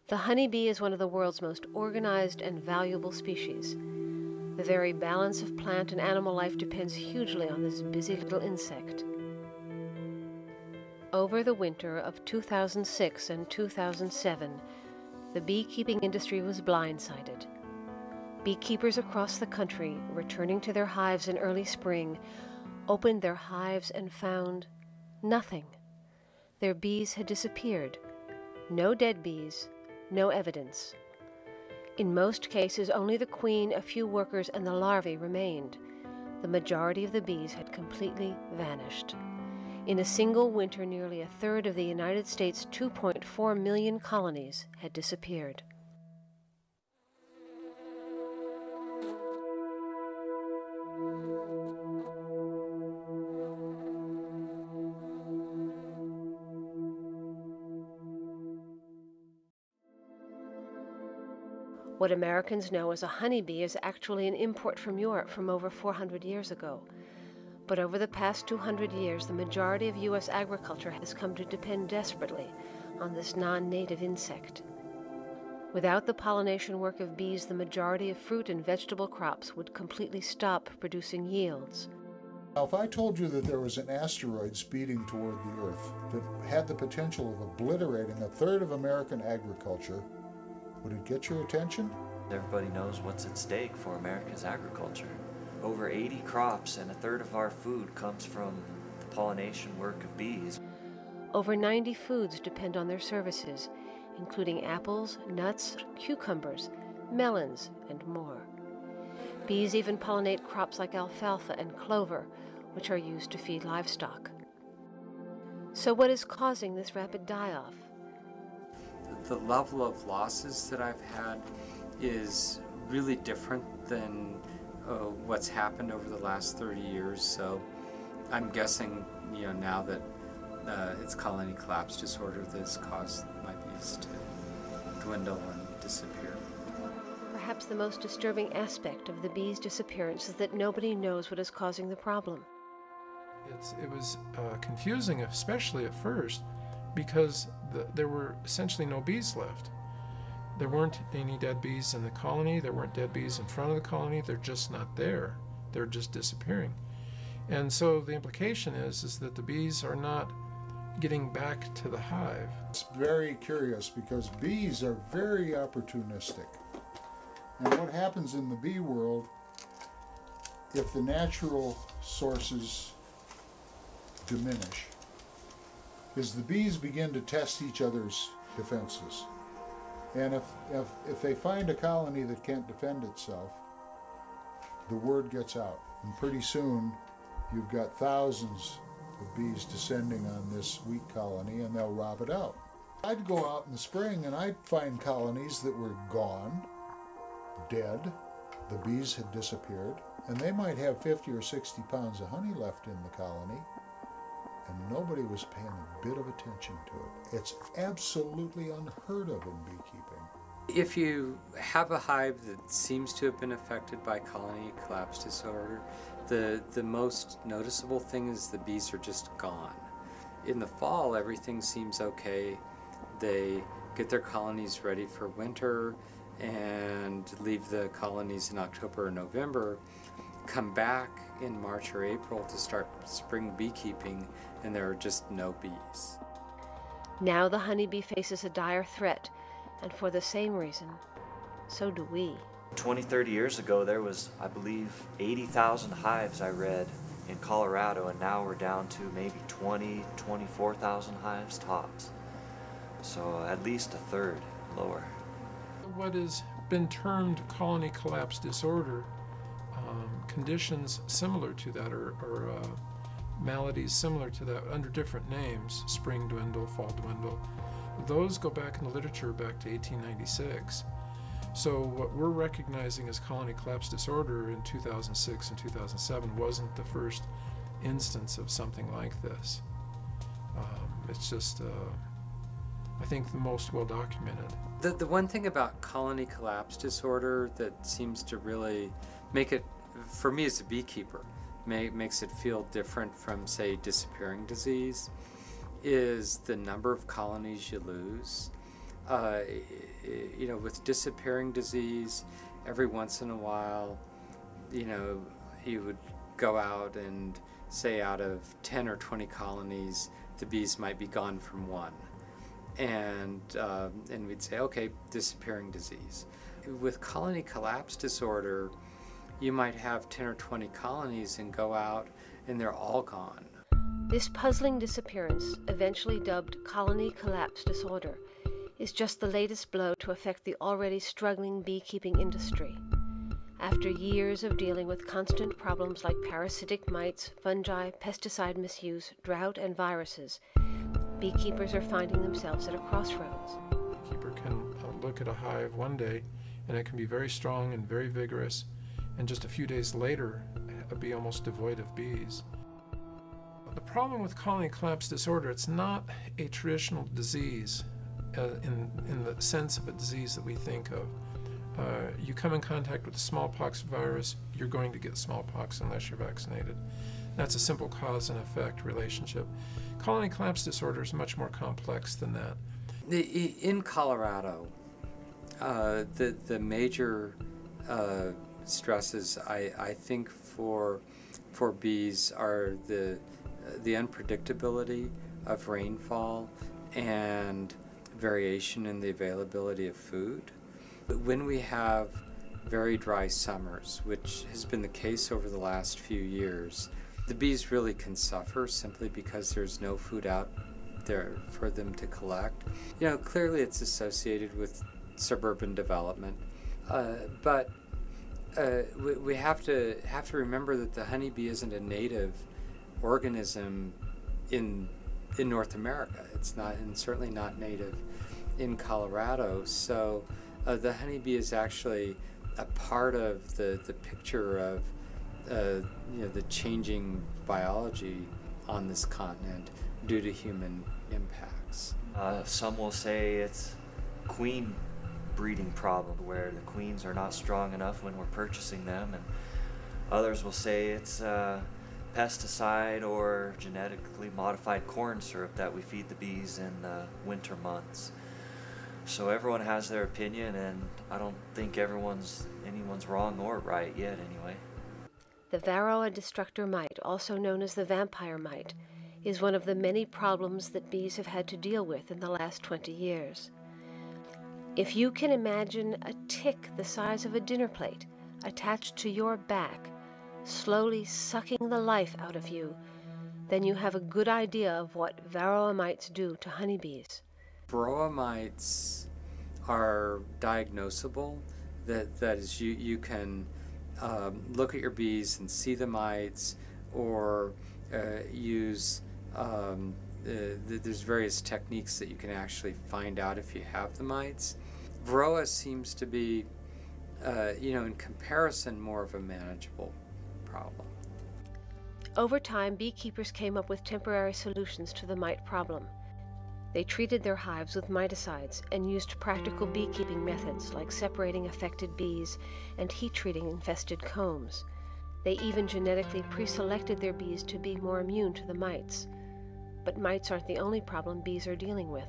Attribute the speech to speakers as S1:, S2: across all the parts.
S1: The honeybee is one of the world's most organized and valuable species. The very balance of plant and animal life depends hugely on this busy little insect. Over the winter of 2006 and 2007, the beekeeping industry was blindsided. Beekeepers across the country, returning to their hives in early spring, opened their hives and found nothing. Their bees had disappeared. No dead bees, no evidence. In most cases, only the queen, a few workers, and the larvae remained. The majority of the bees had completely vanished. In a single winter, nearly a third of the United States' 2.4 million colonies had disappeared. What Americans know as a honeybee is actually an import from Europe from over 400 years ago. But over the past 200 years, the majority of U.S. agriculture has come to depend desperately on this non-native insect. Without the pollination work of bees, the majority of fruit and vegetable crops would completely stop producing yields.
S2: Now, if I told you that there was an asteroid speeding toward the Earth that had the potential of obliterating a third of American agriculture, would it get your attention?
S3: Everybody knows what's at stake for America's agriculture. Over 80 crops and a third of our food comes from the pollination work of bees.
S1: Over 90 foods depend on their services, including apples, nuts, cucumbers, melons, and more. Bees even pollinate crops like alfalfa and clover, which are used to feed livestock. So what is causing this rapid die-off?
S4: The level of losses that I've had is really different than what's happened over the last 30 years. So I'm guessing, now that it's colony collapse disorder that has caused my bees to dwindle and disappear.
S1: Perhaps the most disturbing aspect of the bees' disappearance is that nobody knows what is causing the problem.
S5: It was confusing, especially at first, because there were essentially no bees left. There weren't any dead bees in the colony. There weren't dead bees in front of the colony. They're just not there. They're just disappearing. And so the implication is that the bees are not getting back to the hive.
S2: It's very curious because bees are very opportunistic. And what happens in the bee world, if the natural sources diminish, is the bees begin to test each other's defenses. And if they find a colony that can't defend itself, the word gets out. And pretty soon, you've got thousands of bees descending on this weak colony, and they'll rob it out. I'd go out in the spring and I'd find colonies that were gone, dead. The bees had disappeared, and they might have 50 or 60 pounds of honey left in the colony, and nobody was paying a bit of attention to it. It's absolutely unheard of in beekeeping.
S4: If you have a hive that seems to have been affected by colony collapse disorder, the most noticeable thing is the bees are just gone. In the fall, everything seems okay. They get their colonies ready for winter and leave the colonies in October or November, come back in March or April to start spring beekeeping, and there are just no bees.
S1: Now the honeybee faces a dire threat, and for the same reason, so do we.
S3: 20, 30 years ago, there was, I believe, 80,000 hives I read in Colorado, and now we're down to maybe 20, 24,000 hives tops. So at least a third lower.
S5: What has been termed colony collapse disorder, conditions similar to that, or maladies similar to that under different names, spring dwindle, fall dwindle, those go back in the literature back to 1896. So what we're recognizing as colony collapse disorder in 2006 and 2007 wasn't the first instance of something like this. It's just, I think, the most well documented.
S4: The one thing about colony collapse disorder that seems to really make it, for me as a beekeeper, makes it feel different from, say, disappearing disease, is the number of colonies you lose. With disappearing disease, every once in a while, you would go out and say out of 10 or 20 colonies, the bees might be gone from one. And we'd say, okay, disappearing disease. With colony collapse disorder, you might have 10 or 20 colonies and go out and they're all gone.
S1: This puzzling disappearance, eventually dubbed colony collapse disorder, is just the latest blow to affect the already struggling beekeeping industry. After years of dealing with constant problems like parasitic mites, fungi, pesticide misuse, drought, and viruses, beekeepers are finding themselves at a crossroads.
S5: A beekeeper can look at a hive one day and it can be very strong and very vigorous, and just a few days later be almost devoid of bees. The problem with colony collapse disorder, it's not a traditional disease in the sense of a disease that we think of. You come in contact with the smallpox virus, you're going to get smallpox unless you're vaccinated. That's a simple cause and effect relationship. Colony collapse disorder is much more complex than that.
S4: In Colorado, the major stresses I think for bees are the unpredictability of rainfall and variation in the availability of food. When we have very dry summers, which has been the case over the last few years, the bees really can suffer simply because there's no food out there for them to collect. Clearly it's associated with suburban development, but we have to remember that the honeybee isn't a native organism in North America. It's not, and certainly not native in Colorado. So the honeybee is actually a part of the picture of the changing biology on this continent due to human impacts.
S3: Some will say it's queen breeding problem where the queens are not strong enough when we're purchasing them, and others will say it's pesticide or genetically modified corn syrup that we feed the bees in the winter months. So everyone has their opinion, and I don't think anyone's wrong or right yet anyway.
S1: The Varroa destructor mite, also known as the vampire mite, is one of the many problems that bees have had to deal with in the last 20 years. If you can imagine a tick the size of a dinner plate attached to your back, slowly sucking the life out of you, then you have a good idea of what Varroa mites do to honeybees.
S4: Varroa mites are diagnosable. That is, you can look at your bees and see the mites, or use there's various techniques that you can actually find out if you have the mites. Varroa seems to be, in comparison, more of a manageable problem.
S1: Over time, beekeepers came up with temporary solutions to the mite problem. They treated their hives with miticides and used practical beekeeping methods like separating affected bees and heat-treating infested combs. They even genetically pre-selected their bees to be more immune to the mites. But mites aren't the only problem bees are dealing with.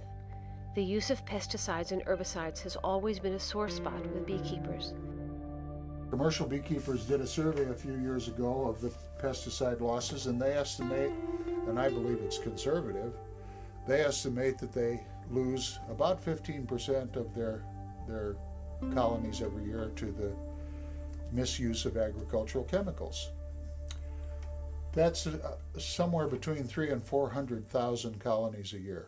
S1: The use of pesticides and herbicides has always been a sore spot with beekeepers.
S2: Commercial beekeepers did a survey a few years ago of the pesticide losses, and they estimate, and I believe it's conservative, they estimate that they lose about 15% of their colonies every year to the misuse of agricultural chemicals. That's somewhere between 300,000 and 400,000 colonies a year.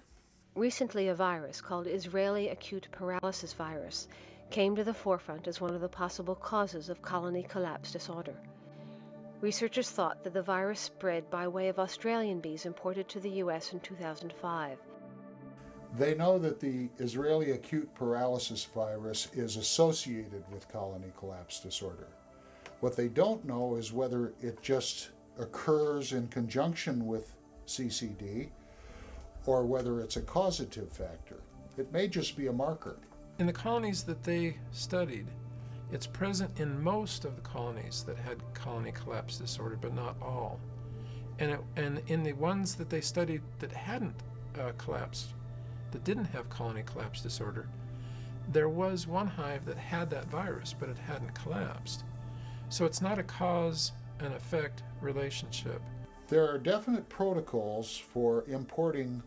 S1: Recently, a virus called Israeli acute paralysis virus came to the forefront as one of the possible causes of colony collapse disorder. Researchers thought that the virus spread by way of Australian bees imported to the U.S. in 2005.
S2: They know that the Israeli acute paralysis virus is associated with colony collapse disorder. What they don't know is whether it just occurs in conjunction with CCD or whether it's a causative factor. It may just be a marker.
S5: In the colonies that they studied, it's present in most of the colonies that had colony collapse disorder, but not all. And in the ones that they studied that hadn't collapsed that didn't have colony collapse disorder, there was one hive that had that virus, but it hadn't collapsed. So it's not a cause and effect relationship.
S2: There are definite protocols for importing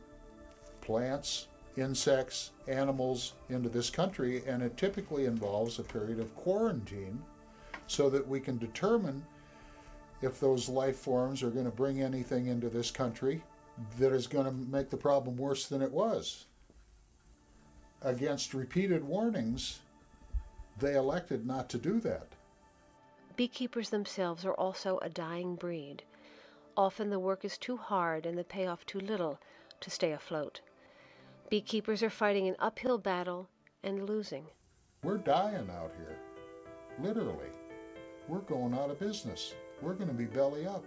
S2: plants, insects, animals into this country, and it typically involves a period of quarantine so that we can determine if those life forms are going to bring anything into this country that is going to make the problem worse than it was. Against repeated warnings, they elected not to do that.
S1: Beekeepers themselves are also a dying breed. Often the work is too hard and the payoff too little to stay afloat. Beekeepers are fighting an uphill battle and losing.
S2: We're dying out here, literally. We're going out of business. We're going to be belly up.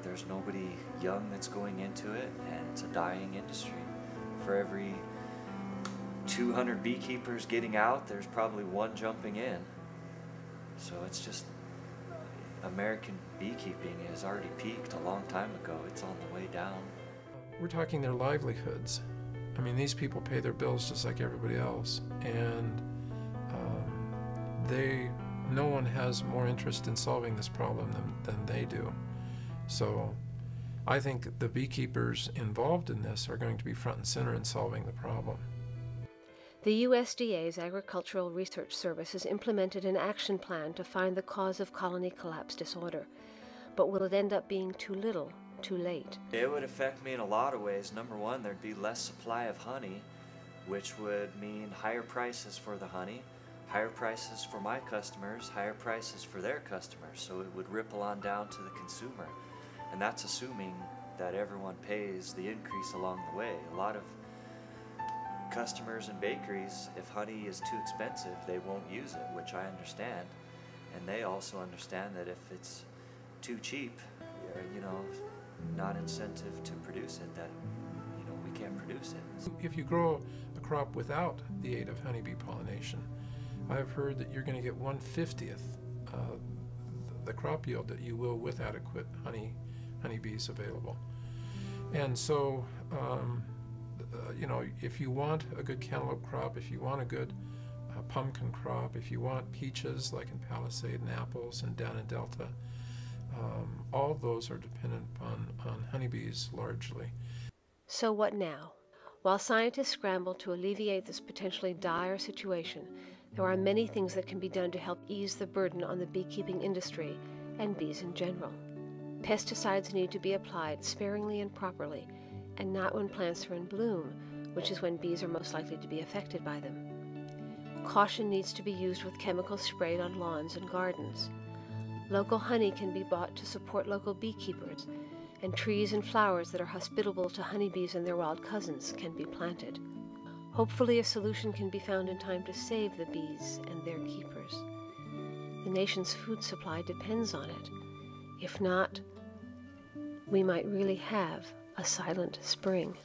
S3: There's nobody young that's going into it, and it's a dying industry. For every 200 beekeepers getting out, there's probably one jumping in. So it's just, American beekeeping has already peaked a long time ago. It's on the way down.
S5: We're talking their livelihoods. I mean, these people pay their bills just like everybody else, and no one has more interest in solving this problem than they do. So I think the beekeepers involved in this are going to be front and center in solving the problem.
S1: The USDA's Agricultural Research Service has implemented an action plan to find the cause of colony collapse disorder. But will it end up being too little, too late?
S3: It would affect me in a lot of ways. Number one, there'd be less supply of honey, which would mean higher prices for the honey, higher prices for my customers, higher prices for their customers. So it would ripple on down to the consumer. And that's assuming that everyone pays the increase along the way. A lot of customers and bakeries, if honey is too expensive, they won't use it, which I understand. And they also understand that if it's too cheap, not incentive to produce it, that, we can't produce it.
S5: If you grow a crop without the aid of honeybee pollination, I've heard that you're going to get 1/50th the crop yield that you will with adequate honeybees available. And so, if you want a good cantaloupe crop, if you want a good pumpkin crop, if you want peaches like in Palisade and apples and down in Delta, all of those are dependent on honeybees largely.
S1: So what now? While scientists scramble to alleviate this potentially dire situation, there are many things that can be done to help ease the burden on the beekeeping industry and bees in general. Pesticides need to be applied sparingly and properly, and not when plants are in bloom, which is when bees are most likely to be affected by them. Caution needs to be used with chemicals sprayed on lawns and gardens. Local honey can be bought to support local beekeepers, and trees and flowers that are hospitable to honeybees and their wild cousins can be planted. Hopefully a solution can be found in time to save the bees and their keepers. The nation's food supply depends on it. If not, we might really have a silent spring.